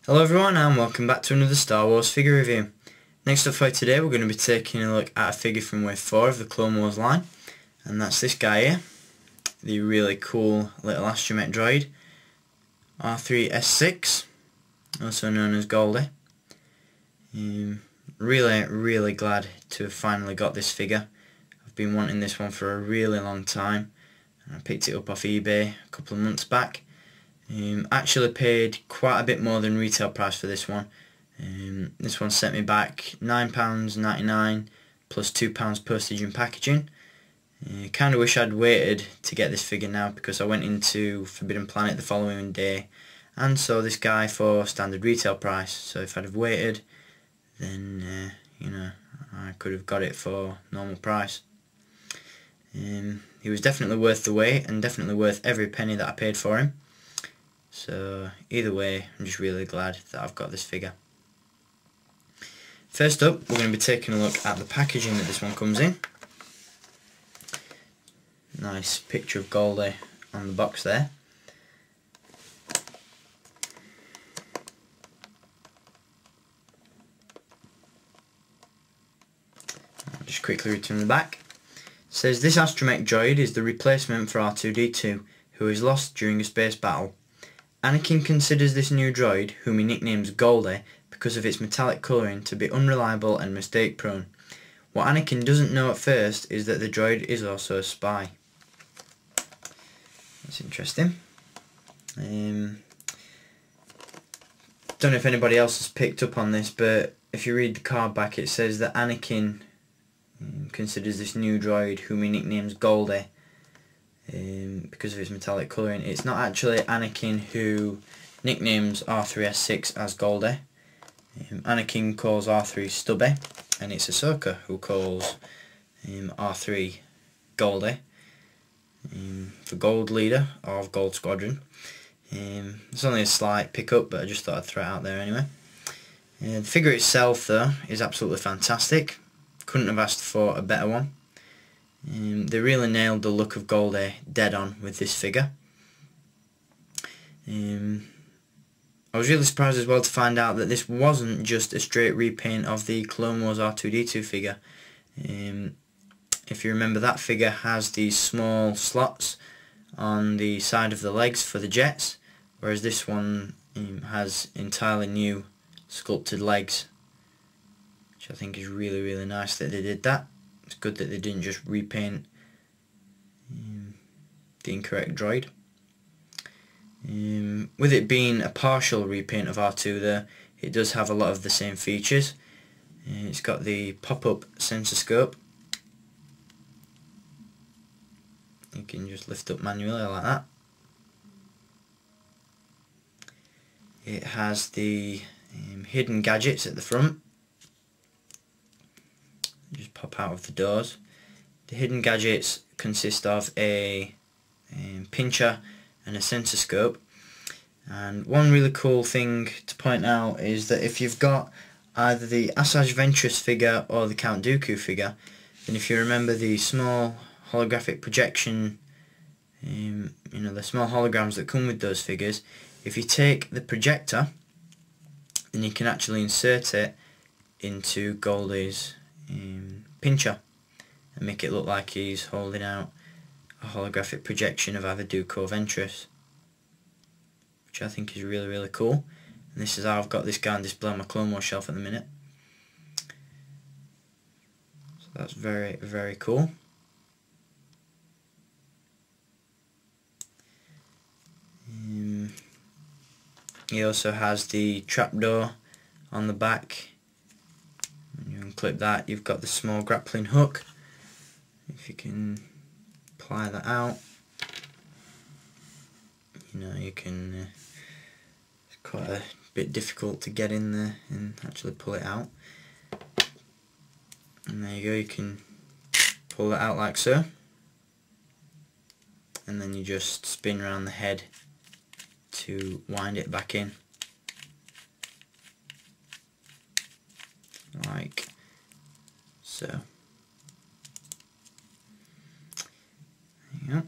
Hello everyone and welcome back to another Star Wars figure review. Next up for today we're going to be taking a look at a figure from Wave 4 of the Clone Wars line, and that's this guy here, the really cool little astromech droid, R3-S6, also known as Goldie. Really glad to have finally got this figure. I've been wanting this one for a really long time, and I picked it up off eBay a couple of months back. Actually paid quite a bit more than retail price for this one. This one set me back £9.99 plus £2 postage and packaging. Kind of wish I'd waited to get this figure now, because I went into Forbidden Planet the following day and saw this guy for standard retail price. So if I'd have waited, then I could have got it for normal price. He was definitely worth the wait and definitely worth every penny that I paid for him. So either way, I'm just really glad that I've got this figure. First up, we're going to be taking a look at the packaging that this one comes in. Nice picture of Goldie on the box there. I'll just quickly return the back. It says, this astromech droid is the replacement for R2-D2, who is lost during a space battle. Anakin considers this new droid, whom he nicknames Goldie because of its metallic colouring, to be unreliable and mistake prone. What Anakin doesn't know at first is that the droid is also a spy. That's interesting. Don't know if anybody else has picked up on this, but if you read the card back, it says that Anakin considers this new droid, whom he nicknames Goldie, because of its metallic colouring. It's not actually Anakin who nicknames R3-S6 as Goldie. Anakin calls R3 Stubby, and it's Ahsoka who calls R3 Goldie, for Gold Leader of Gold Squadron. It's only a slight pickup, but I just thought I'd throw it out there anyway. The figure itself though is absolutely fantastic. Couldn't have asked for a better one. They really nailed the look of Goldie dead on with this figure. I was really surprised as well to find out that this wasn't just a straight repaint of the Clone Wars R2-D2 figure. If you remember, that figure has these small slots on the side of the legs for the jets, whereas this one has entirely new sculpted legs, which I think is really nice that they did that. It's good that they didn't just repaint the incorrect droid. With it being a partial repaint of R2 there, it does have a lot of the same features. It's got the pop-up sensor scope. You can just lift up manually like that. It has the hidden gadgets at the front. Just pop out of the doors. The hidden gadgets consist of a pincher and a sensor scope. And one really cool thing to point out is that if you've got either the Asajj Ventress figure or the Count Dooku figure, then if you remember the small holographic projection, the small holograms that come with those figures, if you take the projector, then you can actually insert it into Goldie's pincher and make it look like he's holding out a holographic projection of either Dooku or Ventress, which I think is really cool. And this is how I've got this guy on display on my Clone Wars shelf at the minute. So that's very cool. He also has the trapdoor on the back. When you unclip that, you've got the small grappling hook. If you can apply that out, you can. It's quite a bit difficult to get in there and actually pull it out. And there you go. You can pull it out like so, and then you just spin around the head to wind it back in, like so. There you go.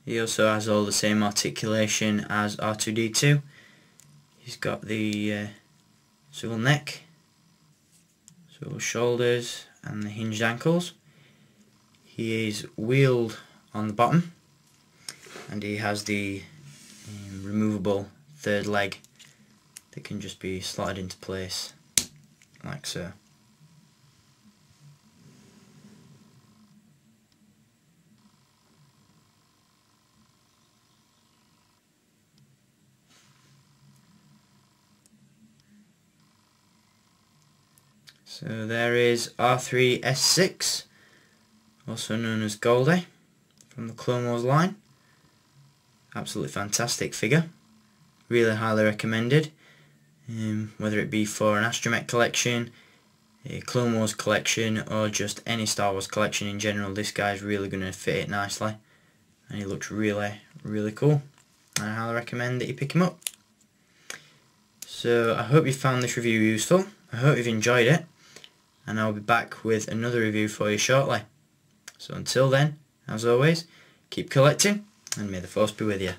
He also has all the same articulation as R2-D2. He's got the swivel neck, swivel shoulders and the hinged ankles. He is wheeled on the bottom, and he has the removable third leg that can just be slotted into place like so. So there is R3-S6, also known as Goldie, from the Clone Wars line. Absolutely fantastic figure, really highly recommended, whether it be for an Astromech collection, a Clone Wars collection, or just any Star Wars collection in general. This guy's really going to fit it nicely, and he looks really cool. I highly recommend that you pick him up. So I hope you found this review useful, I hope you've enjoyed it, and I'll be back with another review for you shortly. So until then, as always, keep collecting, and may the Force be with you.